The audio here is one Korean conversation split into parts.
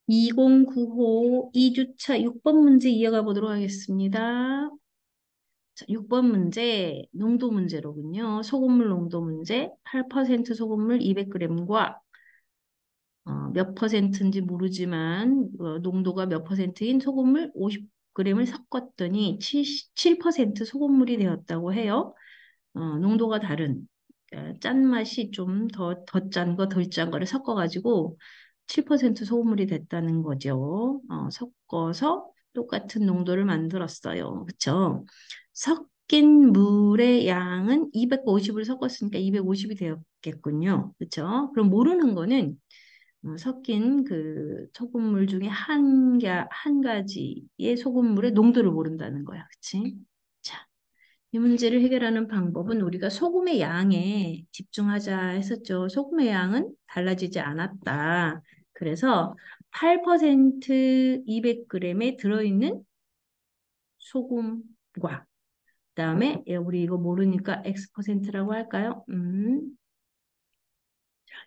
2095 2주차 6번 문제 이어가 보도록 하겠습니다. 자, 6번 문제, 농도 문제로군요. 소금물 농도 문제, 8% 소금물 200g과 몇 퍼센트인지 모르지만 농도가 몇 퍼센트인 소금물 50g을 섞었더니 7% 소금물이 되었다고 해요. 농도가 다른 짠맛이 좀 더 짠 거, 덜 짠 거를 섞어가지고 7% 소금물이 됐다는 거죠. 섞어서 똑같은 농도를 만들었어요. 그쵸? 섞인 물의 양은 250을 섞었으니까 250이 되었겠군요. 그쵸? 그럼 모르는 거는 섞인 그 소금물 중에 한 가지의 소금물의 농도를 모른다는 거야. 그치? 자, 이 문제를 해결하는 방법은 우리가 소금의 양에 집중하자 했었죠. 소금의 양은 달라지지 않았다. 그래서 8% 200g에 들어있는 소금과 그다음에 우리 이거 모르니까 X%라고 할까요?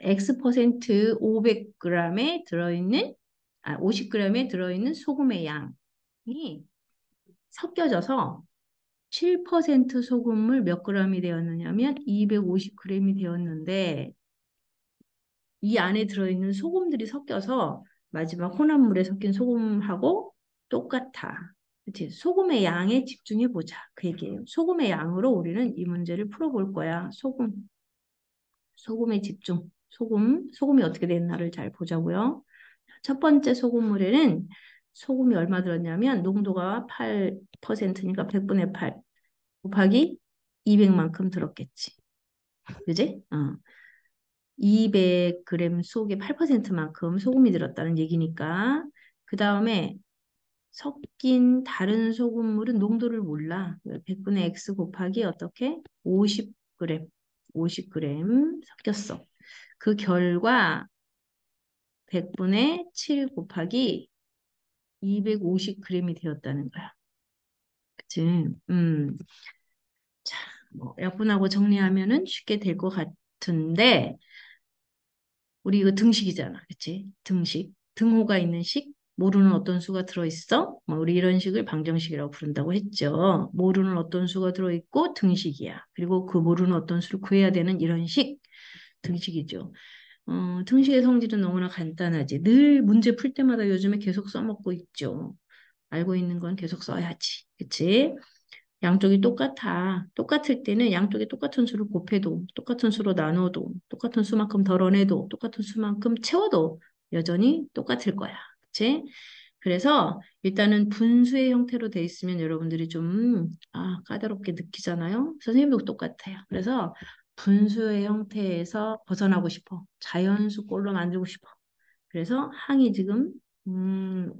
X% 500g에 들어있는 50g에 들어있는 소금의 양이 섞여져서 7% 소금물 몇 g이 되었느냐면 250g이 되었는데 이 안에 들어있는 소금들이 섞여서 마지막 혼합물에 섞인 소금하고 똑같아. 그치? 소금의 양에 집중해 보자. 그 얘기예요. 소금의 양으로 우리는 이 문제를 풀어볼 거야. 소금에 집중. 소금이 어떻게 됐나를 잘 보자고요. 첫 번째 소금물에는 소금이 얼마 들었냐면 농도가 8%니까 100분의 8 곱하기 200만큼 들었겠지. 그지? 200g 속에 8%만큼 소금이 들었다는 얘기니까 그 다음에 섞인 다른 소금물은 농도를 몰라. 100분의 x 곱하기 어떻게? 50g. 50g 섞였어. 그 결과 100분의 7 곱하기 250g이 되었다는 거야. 그치? 자, 뭐 약분하고 정리하면은 쉽게 될 것 같은데, 우리 이거 등식이잖아. 그치? 등식. 등호가 있는 식. 모르는 어떤 수가 들어있어? 뭐 우리 이런 식을 방정식이라고 부른다고 했죠. 모르는 어떤 수가 들어있고 등식이야. 그리고 그 모르는 어떤 수를 구해야 되는 이런 식. 등식이죠. 등식의 성질은 너무나 간단하지. 늘 문제 풀 때마다 요즘에 계속 써먹고 있죠. 알고 있는 건 계속 써야지. 그치? 양쪽이 똑같아. 똑같을 때는 양쪽에 똑같은 수를 곱해도, 똑같은 수로 나눠도, 똑같은 수만큼 덜어내도, 똑같은 수만큼 채워도 여전히 똑같을 거야. 그치? 그래서 일단은 분수의 형태로 돼 있으면 여러분들이 좀, 까다롭게 느끼잖아요. 선생님도 똑같아요. 그래서 분수의 형태에서 벗어나고 싶어. 자연수 꼴로 만들고 싶어. 그래서 항이 지금,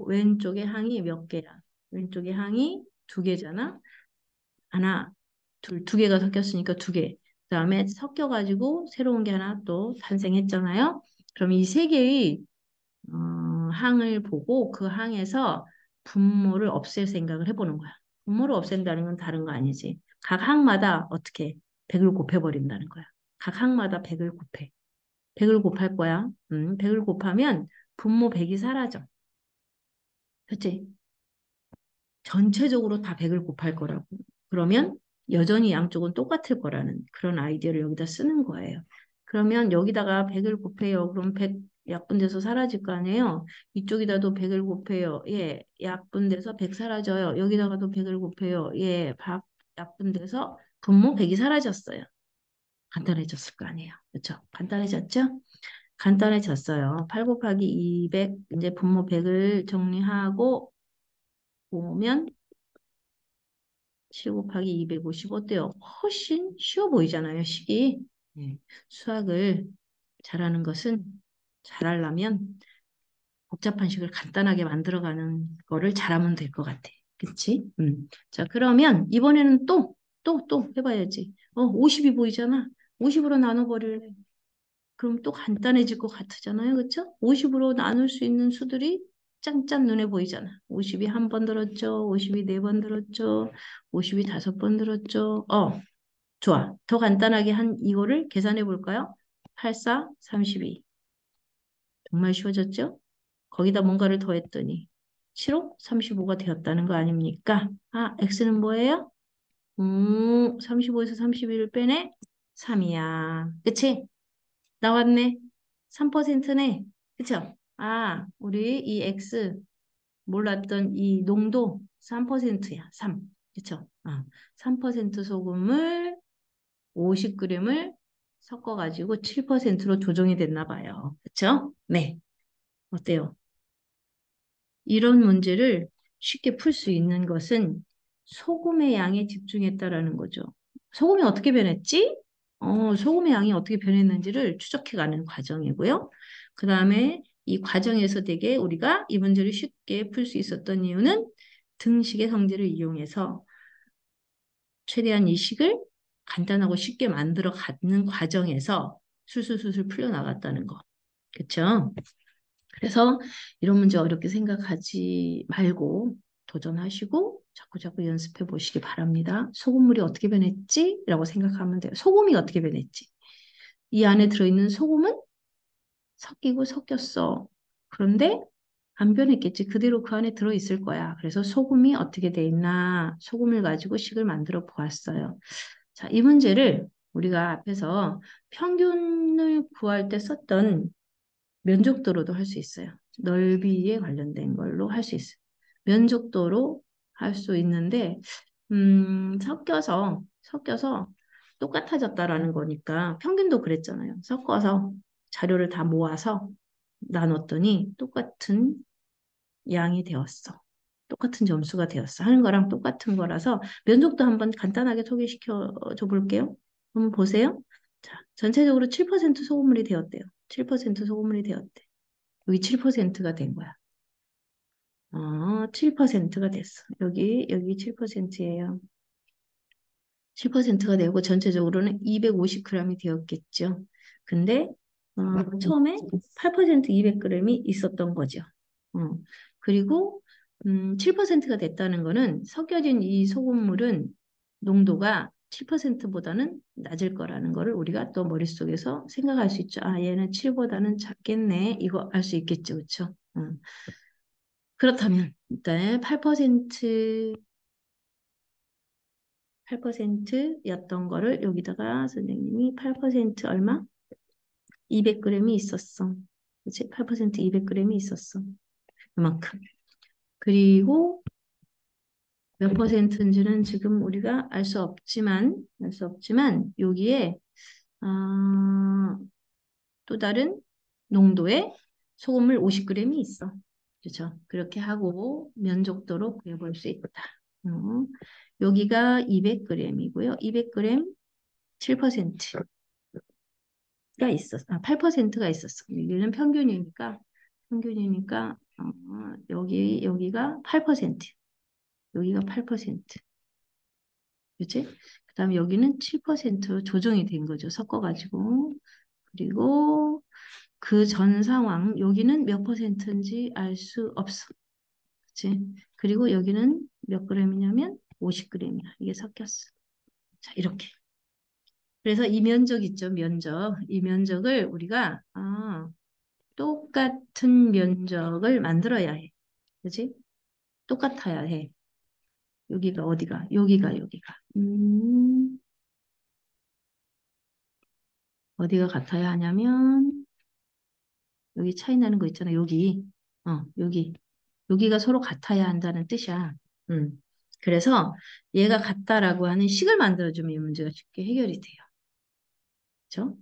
왼쪽에 항이 몇 개야? 왼쪽에 항이 두 개잖아. 하나, 두 개가 섞였으니까 두 개. 그다음에 섞여가지고 새로운 게 하나 또 탄생했잖아요. 그럼 이 세 개의 항을 보고 그 항에서 분모를 없앨 생각을 해보는 거야. 분모를 없앤다는 건 다른 거 아니지. 각 항마다 어떻게 100을 곱해버린다는 거야. 각 항마다 100을 곱해. 100을 곱할 거야. 100을 곱하면 분모 100이 사라져. 그치? 전체적으로 다 100을 곱할 거라고. 그러면 여전히 양쪽은 똑같을 거라는 그런 아이디어를 여기다 쓰는 거예요. 그러면 여기다가 100을 곱해요. 그럼 100 약분돼서 사라질 거 아니에요. 이쪽에다도 100을 곱해요. 예, 약분돼서 100 사라져요. 여기다가도 100을 곱해요. 예, 약분돼서 분모 100이 사라졌어요. 간단해졌을 거 아니에요. 그렇죠? 간단해졌죠? 간단해졌어요. 8 곱하기 200, 이제 분모 100을 정리하고 보면 7 곱하기 250 어때요? 훨씬 쉬워 보이잖아요, 식이. 네. 수학을 잘하는 것은 잘하려면 복잡한 식을 간단하게 만들어가는 거를 잘하면 될 것 같아. 그치? 자, 그러면 이번에는 또 해봐야지. 50이 보이잖아. 50으로 나눠버릴래. 그럼 또 간단해질 것 같잖아요. 그쵸? 50으로 나눌 수 있는 수들이 짠짠 눈에 보이잖아. 50이 한 번 들었죠. 50이 네 번 들었죠. 50이 다섯 번 들었죠. 좋아. 더 간단하게 한 이거를 계산해 볼까요? 8, 4, 32. 정말 쉬워졌죠? 거기다 뭔가를 더했더니 7억 35가 되었다는 거 아닙니까? 아, x는 뭐예요? 35에서 31을 빼내? 3이야. 그치? 나왔네. 3%네. 그쵸? 아, 우리 이 x 몰랐던 이 농도 3%야. 3. 그쵸? 3% 소금을 50g을 섞어가지고 7%로 조정이 됐나 봐요. 그쵸? 네. 어때요? 이런 문제를 쉽게 풀 수 있는 것은 소금의 양에 집중했다라는 거죠. 소금이 어떻게 변했지? 소금의 양이 어떻게 변했는지를 추적해가는 과정이고요. 그 다음에 이 과정에서 되게 우리가 이 문제를 쉽게 풀 수 있었던 이유는 등식의 성질을 이용해서 최대한 이 식을 간단하고 쉽게 만들어 가는 과정에서 술술술술 풀려나갔다는 거. 그쵸? 그래서 이런 문제 어렵게 생각하지 말고 도전하시고 자꾸자꾸 연습해 보시기 바랍니다. 소금물이 어떻게 변했지? 라고 생각하면 돼요. 소금이 어떻게 변했지? 이 안에 들어있는 소금은 섞이고 섞였어. 그런데 안 변했겠지. 그대로 그 안에 들어있을 거야. 그래서 소금이 어떻게 돼 있나? 소금을 가지고 식을 만들어 보았어요. 자, 이 문제를 우리가 앞에서 평균을 구할 때 썼던 면적도로도 할 수 있어요. 넓이에 관련된 걸로 할 수 있어요. 면적도로 할 수 있는데, 섞여서 똑같아졌다라는 거니까 평균도 그랬잖아요. 섞어서 자료를 다 모아서 나눴더니 똑같은 양이 되었어. 똑같은 점수가 되었어. 하는 거랑 똑같은 거라서 면적도 한번 간단하게 소개시켜 줘 볼게요. 한번 보세요. 자, 전체적으로 7% 소금물이 되었대요. 7% 소금물이 되었대. 여기 7%가 된 거야. 7%가 됐어. 여기 7%예요. 7%가 되고 전체적으로는 250g이 되었겠죠. 근데 처음에 8% 200g이 있었던 거죠. 어, 그리고 7%가 됐다는 거는 섞여진 이 소금물은 농도가 7%보다는 낮을 거라는 거를 우리가 또 머릿속에서 생각할 수 있죠. 아, 얘는 7보다는 작겠네. 이거 알 수 있겠죠. 그렇죠? 그렇다면 일단 8%였던 거를 여기다가 선생님이 8% 얼마? 200g이 있었어. 그치? 8% 200g이 있었어. 그만큼. 그리고 몇 퍼센트인지는 지금 우리가 알 수 없지만, 여기에, 아, 또 다른 농도의 소금물 50g이 있어. 그렇죠? 그렇게 하고 면적도로 구해볼 수 있다. 어, 여기가 200g이고요. 200g 7%가 있었어. 8%가 있었어. 여기는 평균이니까, 여기가 8%. 여기가 8%. 그치? 그 다음에 여기는 7% 조정이 된 거죠. 섞어가지고. 그리고 그 전 상황, 여기는 몇 퍼센트인지 알 수 없어. 그치? 그리고 여기는 몇 g이냐면 50g이야. 이게 섞였어. 자, 이렇게. 그래서 이 면적 있죠, 면적. 이 면적을 우리가, 똑같은 면적을 만들어야 해. 그치? 똑같아야 해. 여기가 어디가? 여기가. 어디가 같아야 하냐면, 여기 차이 나는 거 있잖아. 여기. 여기가 서로 같아야 한다는 뜻이야. 음. 그래서 얘가 같다라고 하는 식을 만들어주면 이 문제가 쉽게 해결이 돼요. 그렇죠?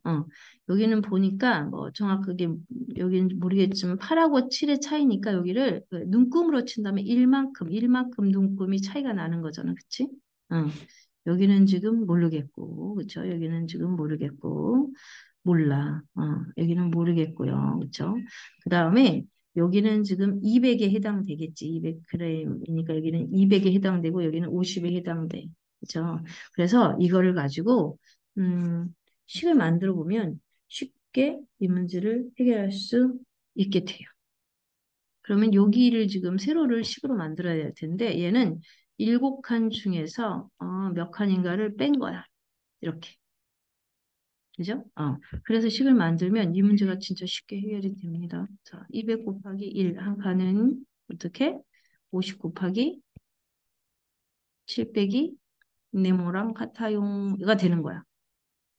여기는 보니까 뭐 정확하게 여기는 모르겠지만 8하고 7의 차이니까 여기를 그 눈금으로 친다면 1만큼 눈금이 차이가 나는 거잖아. 그치? 어. 여기는 지금 모르겠고, 그쵸? 여기는 지금 모르겠고, 몰라. 여기는 모르겠고요. 그쵸? 그 다음에 여기는 지금 200에 해당되겠지. 200g이니까 여기는 200에 해당되고 여기는 50에 해당돼. 그쵸? 그래서 이거를 가지고 식을 만들어 보면 쉽게 이 문제를 해결할 수 있게 돼요. 그러면 여기를 지금 세로를 식으로 만들어야 될 텐데 얘는 7칸 중에서 몇 칸인가를 뺀 거야. 이렇게. 그죠? 그래서 식을 만들면 이 문제가 진짜 쉽게 해결이 됩니다. 자, 200 곱하기 1 한 칸은 어떻게? 50 곱하기 7 빼기 네모랑 같아요가 되는 거야.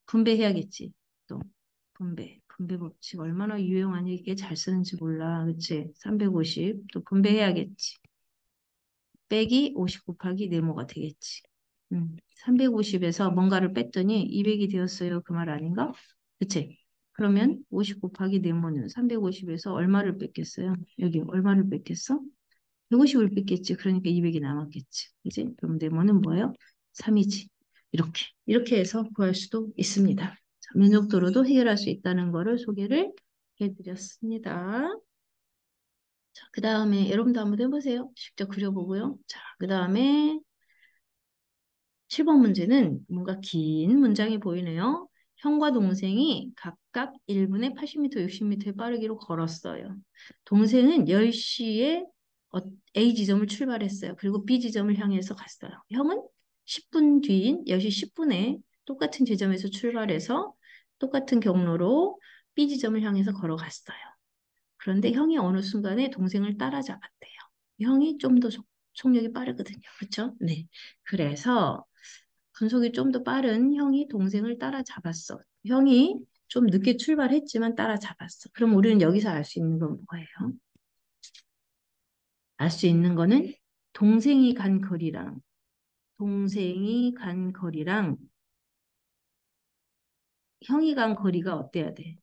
분배해야겠지. 또 분배 법칙 얼마나 유용하니 이게 잘 쓰는지 몰라. 그치? 350 또 분배해야겠지. 빼기 50 곱하기 네모가 되겠지. 350에서 뭔가를 뺐더니 200이 되었어요. 그 말 아닌가? 그치? 그러면 50 곱하기 네모는 350에서 얼마를 뺐겠어요? 여기 얼마를 뺐겠어? 150을 뺐겠지. 그러니까 200이 남았겠지. 그지? 그럼 네모는 뭐예요? 3이지. 이렇게 해서 구할 수도 있습니다. 자, 면적도로도 해결할 수 있다는 거를 소개를 해드렸습니다. 자, 그 다음에 여러분도 한번 해보세요. 직접 그려보고요. 자, 그 다음에 7번 문제는 뭔가 긴 문장이 보이네요. 형과 동생이 각각 1분에 80m, 60m의 빠르기로 걸었어요. 동생은 10시에 A 지점을 출발했어요. 그리고 B 지점을 향해서 갔어요. 형은 10분 뒤인 10시 10분에 똑같은 지점에서 출발해서 똑같은 경로로 B 지점을 향해서 걸어갔어요. 그런데 형이 어느 순간에 동생을 따라잡았대요. 형이 좀 더 속력이 빠르거든요. 그렇죠? 네. 그래서 분속이 좀 더 빠른 형이 동생을 따라잡았어. 형이 좀 늦게 출발했지만 따라잡았어. 그럼 우리는 여기서 알 수 있는 건 뭐예요? 알 수 있는 거는 동생이 간 거리랑 동생이 간 거리랑 형이 간 거리가 어때야 돼?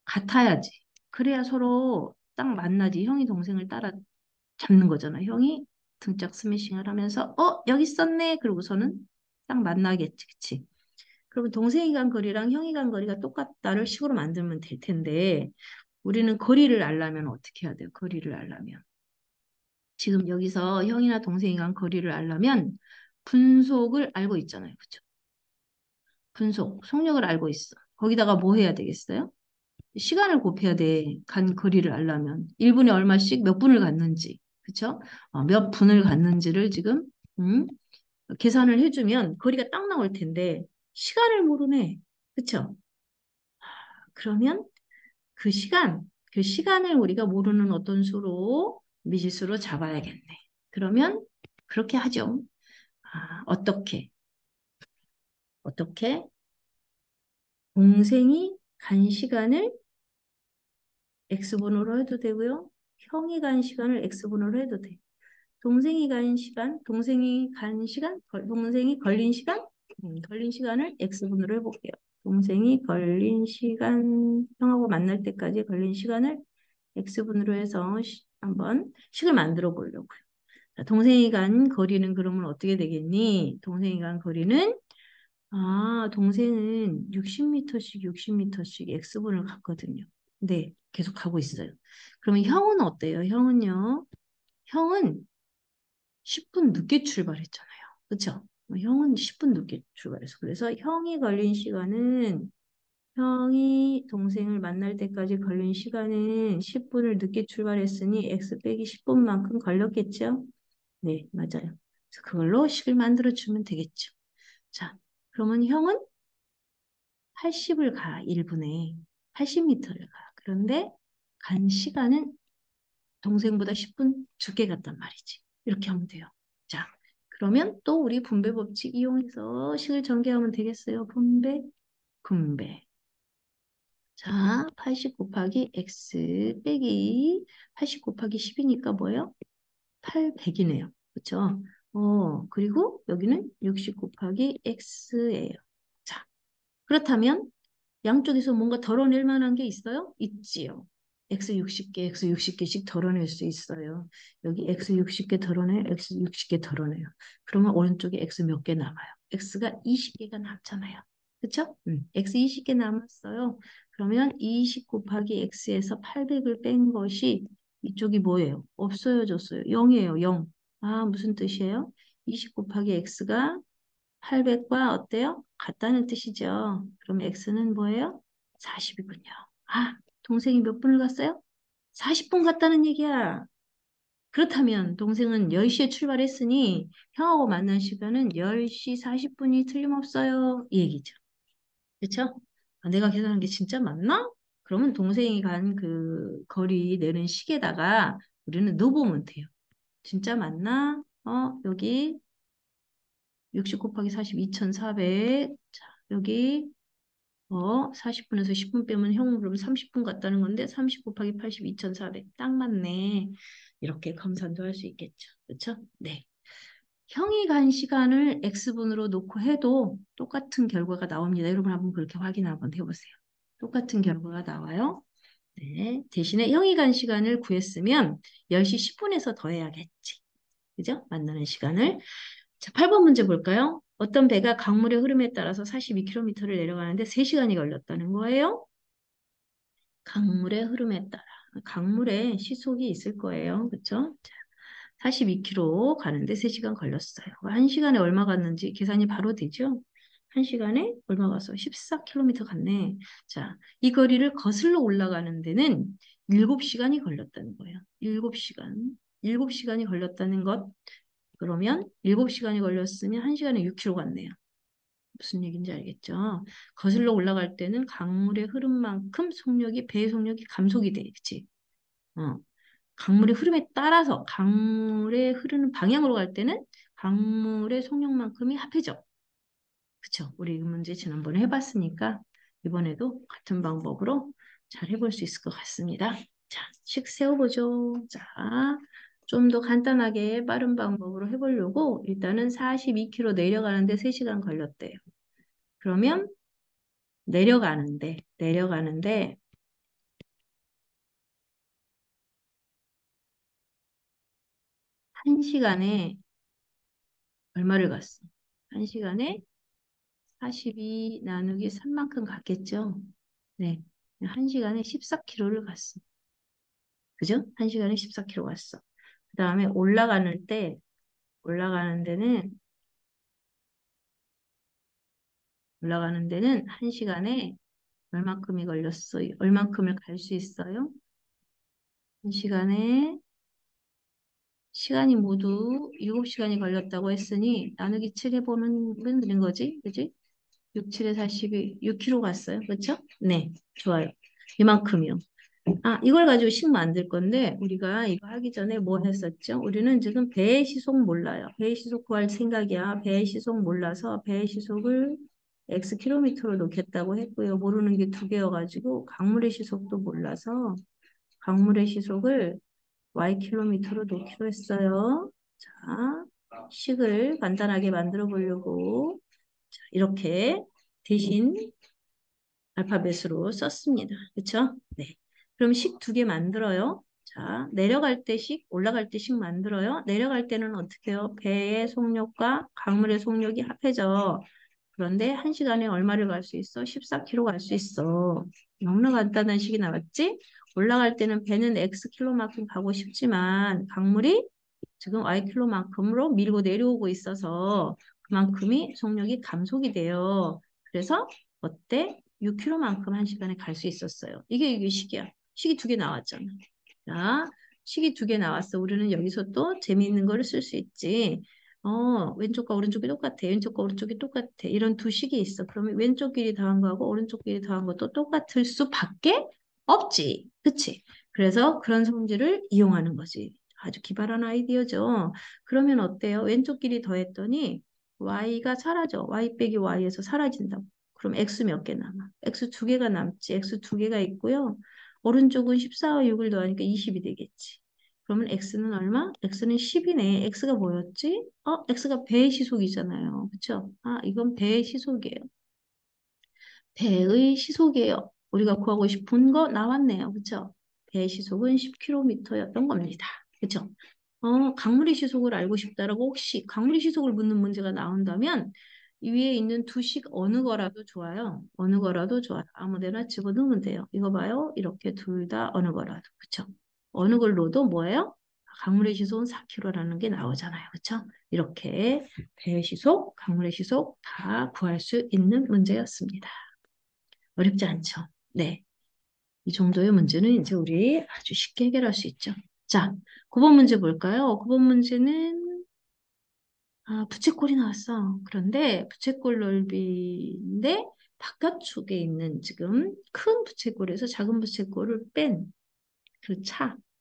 같아야지. 그래야 서로 딱 만나지. 형이 동생을 따라잡는 거잖아. 형이 등짝 스매싱을 하면서 여기 있었네. 그러고서는 딱 만나겠지. 그치? 그러면 동생이 간 거리랑 형이 간 거리가 똑같다를 식으로 만들면 될 텐데 우리는 거리를 알려면 어떻게 해야 돼요? 거리를 알려면. 지금 여기서 형이나 동생이 간 거리를 알려면 분속을 알고 있잖아요. 그죠? 분속, 속력을 알고 있어. 거기다가 뭐 해야 되겠어요? 시간을 곱해야 돼. 간 거리를 알려면. 1분에 얼마씩 몇 분을 갔는지. 그쵸? 몇 분을 갔는지를 지금 음, 계산을 해주면 거리가 딱 나올 텐데 시간을 모르네. 그쵸? 그러면 그 시간을 우리가 모르는 어떤 수로, 미지수로 잡아야겠네. 그러면 그렇게 하죠. 어떻게? 동생이 간 시간을 x분으로 해도 되고요. 형이 간 시간을 x분으로 해도 돼. 동생이 걸린 시간? 걸린 시간을 x분으로 해볼게요. 동생이 걸린 시간, 형하고 만날 때까지 걸린 시간을 x분으로 해서 한번 식을 만들어 보려고요. 자, 동생이 간 거리는 그러면 어떻게 되겠니? 동생은 60m씩 x분을 갔거든요. 네, 계속 가고 있어요. 그러면 형은 어때요? 형은 10분 늦게 출발했잖아요. 그쵸? 형은 10분 늦게 출발했어. 그래서 형이 동생을 만날 때까지 걸린 시간은 10분을 늦게 출발했으니 x 빼기 10분만큼 걸렸겠죠? 네, 맞아요. 그래서 그걸로 식을 만들어주면 되겠죠. 자, 그러면 형은 80을 가, 1분에. 80m를 가. 그런데 간 시간은 동생보다 10분 적게 갔단 말이지. 이렇게 하면 돼요. 자, 그러면 또 우리 분배 법칙 이용해서 식을 전개하면 되겠어요. 분배. 자, 80 곱하기 x 빼기 80 곱하기 10이니까 뭐예요? 800이네요. 그렇죠? 그리고 여기는 60 곱하기 x예요. 자, 그렇다면 양쪽에서 뭔가 덜어낼 만한 게 있어요? 있지요. x 60개씩 덜어낼 수 있어요. 여기 x 60개 덜어내, x 60개 덜어내요. 그러면 오른쪽에 x 몇 개 남아요? x가 20개가 남잖아요. 그쵸? x 20개 남았어요. 그러면 20 곱하기 x에서 800을 뺀 것이 이쪽이 뭐예요? 없어졌어요. 0이에요, 0. 무슨 뜻이에요? 20 곱하기 x가 800과 어때요? 같다는 뜻이죠. 그럼 x는 뭐예요? 40이군요. 동생이 몇 분을 갔어요? 40분 갔다는 얘기야. 그렇다면 동생은 10시에 출발했으니 형하고 만난 시간은 10시 40분이 틀림없어요. 이 얘기죠. 그쵸? 아, 내가 계산한 게 진짜 맞나? 그러면 동생이 간 그 거리 내는 식에다가 우리는 넣어보면 돼요. 진짜 맞나? 여기 60 곱하기 40, 2400. 자, 여기 40분에서 10분 빼면 형 그러면 30분 같다는 건데 30 곱하기 80, 2400. 딱 맞네. 이렇게 검산도 할 수 있겠죠. 그렇죠? 네. 형이 간 시간을 x분으로 놓고 해도 똑같은 결과가 나옵니다. 여러분 한번 그렇게 확인 한번 해보세요. 똑같은 결과가 나와요. 네. 대신에 형이 간 시간을 구했으면 10시 10분에서 더해야겠지. 그죠? 만나는 시간을. 자, 8번 문제 볼까요? 어떤 배가 강물의 흐름에 따라서 42km를 내려가는데 3시간이 걸렸다는 거예요. 강물의 흐름에 따라. 강물에 시속이 있을 거예요. 그쵸? 자, 42km 가는데 3시간 걸렸어요. 1시간에 얼마 갔는지 계산이 바로 되죠? 1시간에 얼마 가서 14km 갔네. 자, 이 거리를 거슬러 올라가는 데는 7시간이 걸렸다는 거예요. 7시간. 7시간이 걸렸다는 것. 그러면 7시간이 걸렸으면 1시간에 6km 갔네요. 무슨 얘기인지 알겠죠? 거슬러 올라갈 때는 강물의 흐름만큼 속력이, 배의 속력이 감속이 돼. 그치? 어. 강물의 흐름에 따라서 강물의 흐르는 방향으로 갈 때는 강물의 속력만큼이 합해져. 그쵸? 우리 이 문제 지난번에 해봤으니까 이번에도 같은 방법으로 잘 해볼 수 있을 것 같습니다. 자, 식 세워보죠. 자, 좀 더 간단하게 빠른 방법으로 해보려고 일단은 42km 내려가는데 3시간 걸렸대요. 그러면 내려가는데 1시간에 얼마를 갔어? 1시간에 42 나누기 3만큼 갔겠죠? 네. 1시간에 14km를 갔어. 그죠? 1시간에 14km 갔어. 그 다음에 올라가는 데는, 올라가는 데는 1시간에 얼마큼이 걸렸어요? 얼만큼을 갈 수 있어요? 1시간에 시간이 모두 7시간이 걸렸다고 했으니 나누기 7 해보는 건 되는 거지? 그지? 6, 7에 42, 6km 갔어요. 그렇죠? 네, 좋아요. 이만큼이요. 아, 이걸 가지고 식 만들 건데 우리가 이거 하기 전에 뭐 했었죠? 우리는 지금 배의 시속 몰라요. 배의 시속 구할 생각이야. 배의 시속 몰라서 배의 시속을 x 킬로미터로 놓겠다고 했고요. 모르는 게 두 개여가지고 강물의 시속도 몰라서 강물의 시속을 y 킬로미터로 놓기로 했어요. 자, 식을 간단하게 만들어 보려고 자, 이렇게 대신 알파벳으로 썼습니다. 그렇죠? 네. 그럼 식 두 개 만들어요. 자, 내려갈 때 식, 올라갈 때 식 만들어요. 내려갈 때는 어떻게 해요? 배의 속력과 강물의 속력이 합해져. 그런데 1시간에 얼마를 갈 수 있어? 14km 갈 수 있어. 너무나 간단한 식이 나왔지? 올라갈 때는 배는 X킬로만큼 가고 싶지만 강물이 지금 Y킬로만큼으로 밀고 내려오고 있어서 그만큼이 속력이 감속이 돼요. 그래서 어때? 6km만큼 1시간에 갈 수 있었어요. 이게 식이야. 식이 두 개 나왔잖아. 자, 식이 두 개 나왔어. 우리는 여기서 또 재미있는 거를 쓸 수 있지. 왼쪽과 오른쪽이 똑같아. 왼쪽과 오른쪽이 똑같아. 이런 두 식이 있어. 그러면 왼쪽 길이 더한 거하고 오른쪽 길이 더한 것도 똑같을 수밖에 없지. 그치? 그래서 그런 성질을 이용하는 거지. 아주 기발한 아이디어죠. 그러면 어때요? 왼쪽 길이 더했더니 y가 사라져. y 빼기 y에서 사라진다고. 그럼 x 몇 개 남아? x 두 개가 남지. x 두 개가 있고요. 오른쪽은 14와 6을 더하니까 20이 되겠지. 그러면 x는 얼마? x는 10이네. x가 뭐였지? x가 배의 시속이잖아요. 그쵸? 아, 이건 배의 시속이에요. 배의 시속이에요. 우리가 구하고 싶은 거 나왔네요. 그쵸? 배의 시속은 10km였던 겁니다. 그쵸? 강물의 시속을 알고 싶다라고 혹시 강물의 시속을 묻는 문제가 나온다면 이 위에 있는 두 식 어느 거라도 좋아요. 어느 거라도 좋아요. 아무 데나 집어넣으면 돼요. 이거 봐요. 이렇게 둘 다 어느 거라도. 그쵸? 어느 걸 넣어도 뭐예요? 강물의 시속은 4km라는 게 나오잖아요. 그쵸? 이렇게 배의 시속, 강물의 시속 다 구할 수 있는 문제였습니다. 어렵지 않죠? 네. 이 정도의 문제는 이제 우리 아주 쉽게 해결할 수 있죠. 자, 9번 문제 볼까요? 9번 문제는 부채꼴이 나왔어. 그런데 부채꼴 넓이인데 바깥쪽에 있는 지금 큰 부채꼴에서 작은 부채꼴을 뺀 그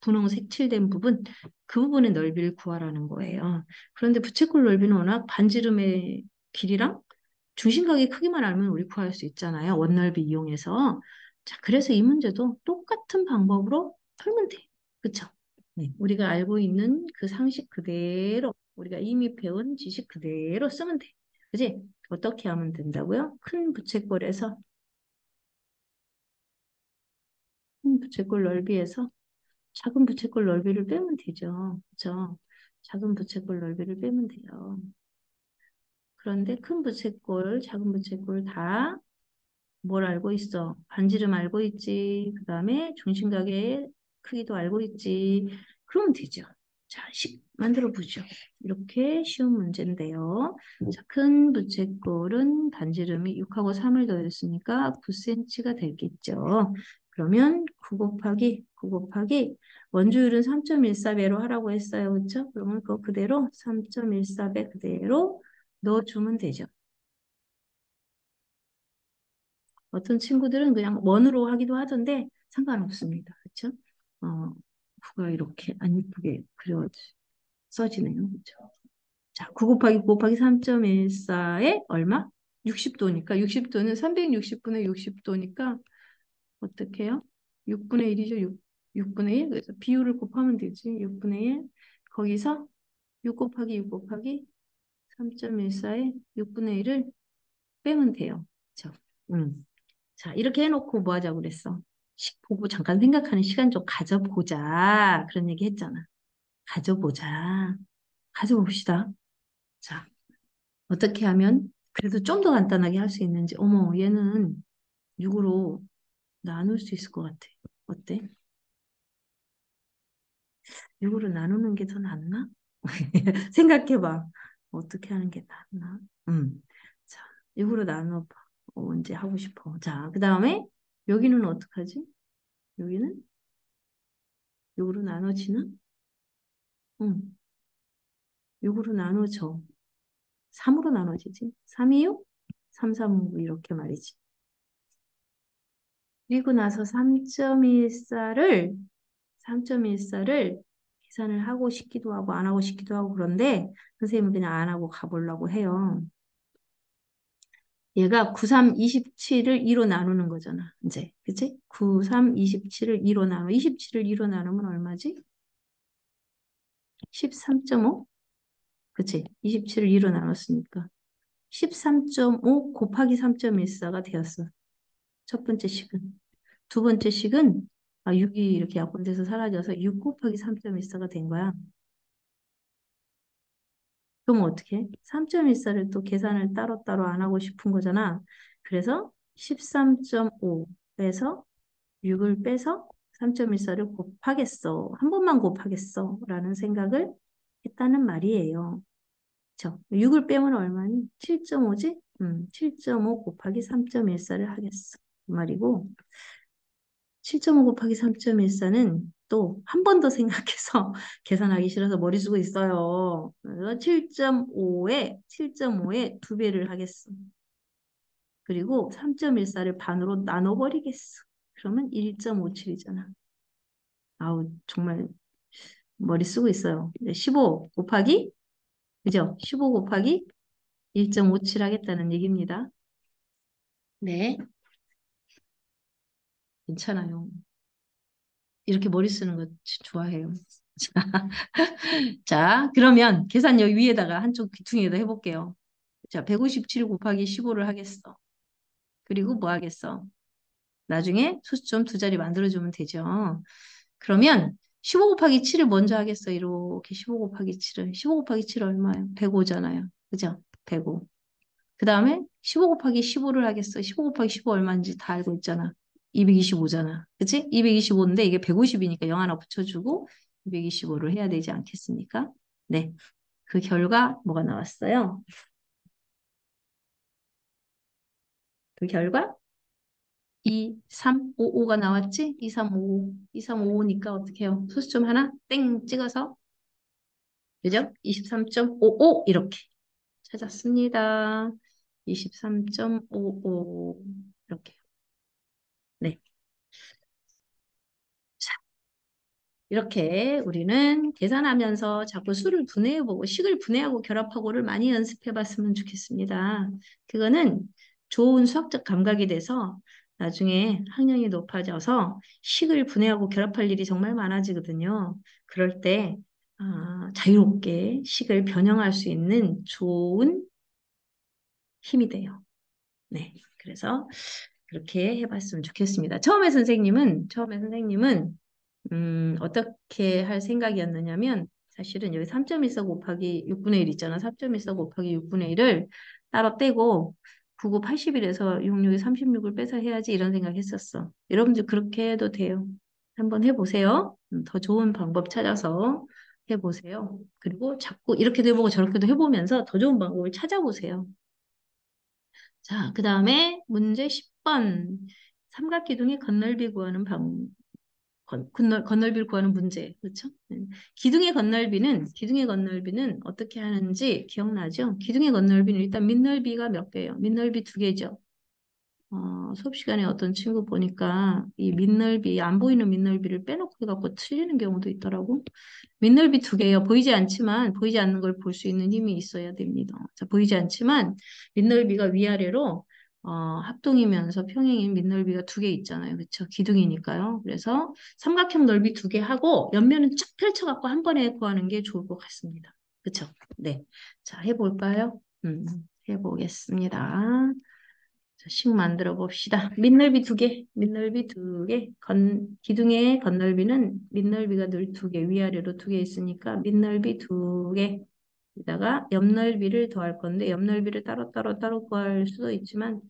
분홍 색칠된 부분, 그 부분의 넓이를 구하라는 거예요. 그런데 부채꼴 넓이는 워낙 반지름의 길이랑 중심각의 크기만 알면 우리 구할 수 있잖아요. 원넓이 이용해서. 자, 그래서 이 문제도 똑같은 방법으로 풀면 돼. 그쵸? 네. 우리가 알고 있는 그 상식 그대로, 우리가 이미 배운 지식 그대로 쓰면 돼. 그지? 어떻게 하면 된다고요? 큰 부채꼴 넓이에서 작은 부채꼴 넓이를 빼면 되죠. 그죠? 작은 부채꼴 넓이를 빼면 돼요. 그런데 큰 부채꼴, 작은 부채꼴 다 뭘 알고 있어? 반지름 알고 있지. 그 다음에 중심각의 크기도 알고 있지. 그러면 되죠. 자, 만들어 보죠. 이렇게 쉬운 문제인데요. 자, 큰 부채꼴은 반지름이 6하고 3을 더했으니까 9cm가 되겠죠. 그러면 9 곱하기 원주율은 3.14배로 하라고 했어요. 그렇죠? 그러면 그거 그대로 3.14배 그대로 넣어주면 되죠. 어떤 친구들은 그냥 원으로 하기도 하던데 상관없습니다. 그렇죠? 어, 구가 이렇게 안 이쁘게 써지네요. 그렇죠? 자, 9 곱하기 3.14에 얼마? 60도니까 60도는 360분의 60도니까 어떻게 해요? 6분의 1이죠. 6분의 1. 그래서 비율을 곱하면 되지. 6분의 1. 거기서 6 곱하기 3.14에 6분의 1을 빼면 돼요. 그렇죠? 자, 이렇게 해놓고 뭐 하자고 그랬어? 보고 잠깐 생각하는 시간 좀 가져보자. 그런 얘기 했잖아. 가져보자. 가져봅시다. 자, 어떻게 하면 그래도 좀 더 간단하게 할 수 있는지. 어머, 얘는 6으로 나눌 수 있을 것 같아. 어때? 6으로 나누는 게 더 낫나? 생각해봐. 어떻게 하는 게 낫나? 자, 6으로 나눠봐. 언제 하고 싶어. 자, 그 다음에 여기는 어떡하지? 여기는 6으로 나눠지나? 응. 6으로 나눠져. 3으로 나눠지지. 3이 6, 3, 3, 9 이렇게 말이지. 그리고 나서 3.14를 계산을 하고 싶기도 하고 안 하고 싶기도 하고 그런데 선생님은 그냥 안 하고 가보려고 해요. 얘가 9, 3, 27을 2로 나누는 거잖아. 이제. 그치? 9, 3, 27을 2로 나누. 27을 2로 나누면 얼마지? 13.5? 그치? 27을 2로 나눴으니까. 13.5 곱하기 3.14가 되었어. 첫 번째 식은. 두 번째 식은 6이 이렇게 약분돼서 사라져서 6 곱하기 3.14가 된 거야. 그럼 어떻게 해? 3.14를 또 계산을 따로따로 안 하고 싶은 거잖아. 그래서 13.5에서 6을 빼서 3.14를 곱하겠어. 한 번만 곱하겠어. 라는 생각을 했다는 말이에요. 그쵸? 6을 빼면 얼마니? 7.5지? 7.5 곱하기 3.14를 하겠어. 그 말이고, 7.5 곱하기 3.14는 또 한 번 더 생각해서 계산하기 싫어서 머리 쓰고 있어요. 그래서 7.5에 2배를 하겠어. 그리고 3.14를 반으로 나눠버리겠어. 그러면 1.57이잖아. 아우, 정말 머리 쓰고 있어요. 15 곱하기, 그죠? 15 곱하기 1.57 하겠다는 얘기입니다. 네, 괜찮아요. 이렇게 머리 쓰는 거 좋아해요. 자, 그러면 계산 여기 위에다가 한쪽 귀퉁이에다 해볼게요. 자, 157 곱하기 15를 하겠어. 그리고 뭐 하겠어? 나중에 소수점 두 자리 만들어주면 되죠. 그러면 15 곱하기 7을 먼저 하겠어. 이렇게 15 곱하기 7을. 15 곱하기 7 얼마예요? 105잖아요. 그죠? 105. 그 다음에 15 곱하기 15를 하겠어. 15 곱하기 15 얼마인지 다 알고 있잖아. 225잖아. 그치? 225인데 이게 150이니까 0 하나 붙여주고 225를 해야 되지 않겠습니까? 네. 그 결과 뭐가 나왔어요? 그 결과 2, 3, 5, 5가 나왔지? 2, 3, 5, 2, 3, 5니까 어떻게 해요? 소수점 하나 땡 찍어서 그죠? 23.55 이렇게 찾았습니다. 23.55 이렇게. 네. 자, 이렇게 우리는 계산하면서 자꾸 수를 분해해보고 식을 분해하고 결합하고를 많이 연습해봤으면 좋겠습니다. 그거는 좋은 수학적 감각이 돼서 나중에 학년이 높아져서 식을 분해하고 결합할 일이 정말 많아지거든요. 그럴 때 자유롭게 식을 변형할 수 있는 좋은 힘이 돼요. 네. 그래서 그렇게 해봤으면 좋겠습니다. 처음에 선생님은 어떻게 할 생각이었느냐면, 사실은 여기 3.14 곱하기 6분의 1 있잖아. 3.14 곱하기 6분의 1을 따로 떼고, 9구 81에서 66에 36을 빼서 해야지 이런 생각했었어. 여러분들 그렇게 해도 돼요. 한번 해보세요. 더 좋은 방법 찾아서 해보세요. 그리고 자꾸 이렇게도 해보고 저렇게도 해보면서 더 좋은 방법을 찾아보세요. 자, 그 다음에 문제 10번. 삼각기둥의 건널비 구하는 건널비를 구하는 문제. 그렇죠? 네. 기둥의 건널비는 어떻게 하는지 기억나죠? 기둥의 건널비는 일단 밑넓이가 몇 개예요? 밑넓이 두 개죠. 수업 시간에 어떤 친구 보니까 이 밑넓이, 안 보이는 밑넓이를 빼놓고 해갖고 틀리는 경우도 있더라고. 밑넓이 두 개요. 보이지 않지만 보이지 않는 걸 볼 수 있는 힘이 있어야 됩니다. 자, 보이지 않지만 밑넓이가 위아래로 합동이면서 평행인 밑넓이가 두 개 있잖아요. 그렇죠? 기둥이니까요. 그래서 삼각형 넓이 두 개 하고 옆면은 쫙 펼쳐갖고 한 번에 구하는 게 좋을 것 같습니다. 그렇죠? 네. 자, 해볼까요? 해보겠습니다. 자, 식 만들어 봅시다. 밑넓이 두 개, 기둥의 건넓이는 밑넓이가 늘 두 개, 위아래로 두 개 있으니까 밑넓이 두 개. 여기다가 옆넓이를 더할 건데, 옆넓이를 따로 구할 수도 있지만,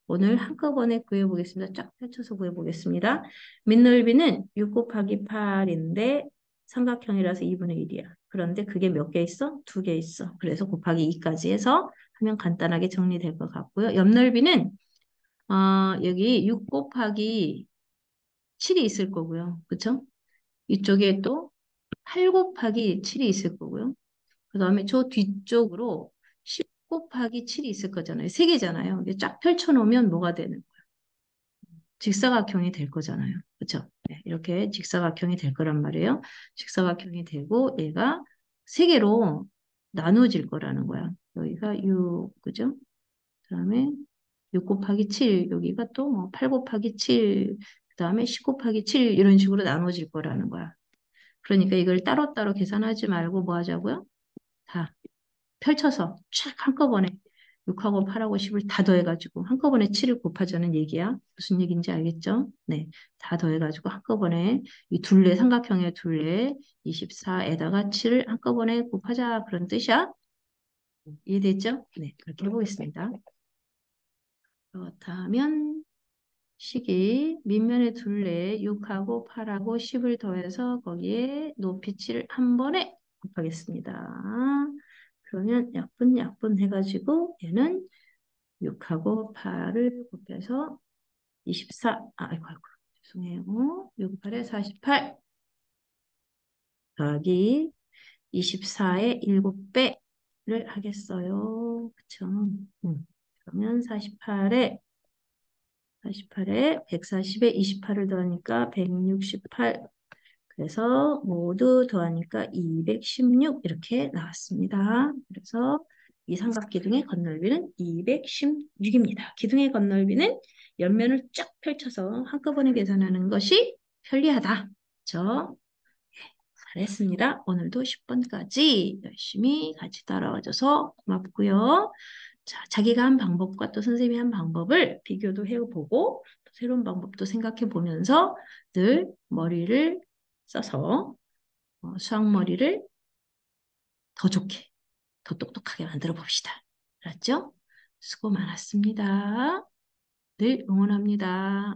오늘 한꺼번에 구해보겠습니다. 쫙 펼쳐서 구해보겠습니다. 밑넓이는 6 곱하기 8인데, 삼각형이라서 2분의 1이야. 그런데 그게 몇 개 있어? 두 개 있어. 그래서 곱하기 2까지 해서 하면 간단하게 정리될 것 같고요. 옆넓이는 여기 6 곱하기 7이 있을 거고요. 그쵸? 이쪽에 또 8 곱하기 7이 있을 거고요. 그 다음에 저 뒤쪽으로 10 곱하기 7이 있을 거잖아요. 세 개잖아요. 이게 쫙 펼쳐놓으면 뭐가 되는 거예요? 직사각형이 될 거잖아요. 그쵸? 네, 이렇게 직사각형이 될 거란 말이에요. 직사각형이 되고 얘가 세 개로 나눠질 거라는 거야. 여기가 6, 그죠? 그 다음에 6 곱하기 7, 여기가 또 뭐 8 곱하기 7, 그 다음에 10 곱하기 7 이런 식으로 나눠질 거라는 거야. 그러니까 이걸 따로따로 계산하지 말고 뭐 하자고요? 다 펼쳐서 쫙 한꺼번에 6하고 8하고 10을 다 더해가지고 한꺼번에 7을 곱하자는 얘기야. 무슨 얘기인지 알겠죠? 네. 다 더해가지고 한꺼번에 이 둘레, 삼각형의 둘레 24에다가 7을 한꺼번에 곱하자. 그런 뜻이야. 이해됐죠? 네. 그렇게 해보겠습니다. 그렇다면 식이 밑면의 둘레 6하고 8하고 10을 더해서 거기에 높이 7을 한 번에 곱하겠습니다. 그러면 약분 해가지고 얘는 6하고 8을 곱해서 24, 아이고, 죄송해요. 6, 8에 48 더하기 24의 7배를 하겠어요. 그쵸? 그러면 48에 140에 28을 더하니까 168. 그래서 모두 더하니까 216 이렇게 나왔습니다. 그래서 이 삼각기둥의 건널비는 216입니다. 기둥의 건널비는 옆면을 쫙 펼쳐서 한꺼번에 계산하는 것이 편리하다. 그렇죠? 잘했습니다. 오늘도 10번까지 열심히 같이 따라와줘서 고맙고요. 자, 자기가 한 방법과 또 선생님이 한 방법을 비교도 해보고 또 새로운 방법도 생각해 보면서 늘 머리를 써서 수학머리를 더 좋게, 더 똑똑하게 만들어 봅시다. 알았죠? 수고 많았습니다. 늘 응원합니다.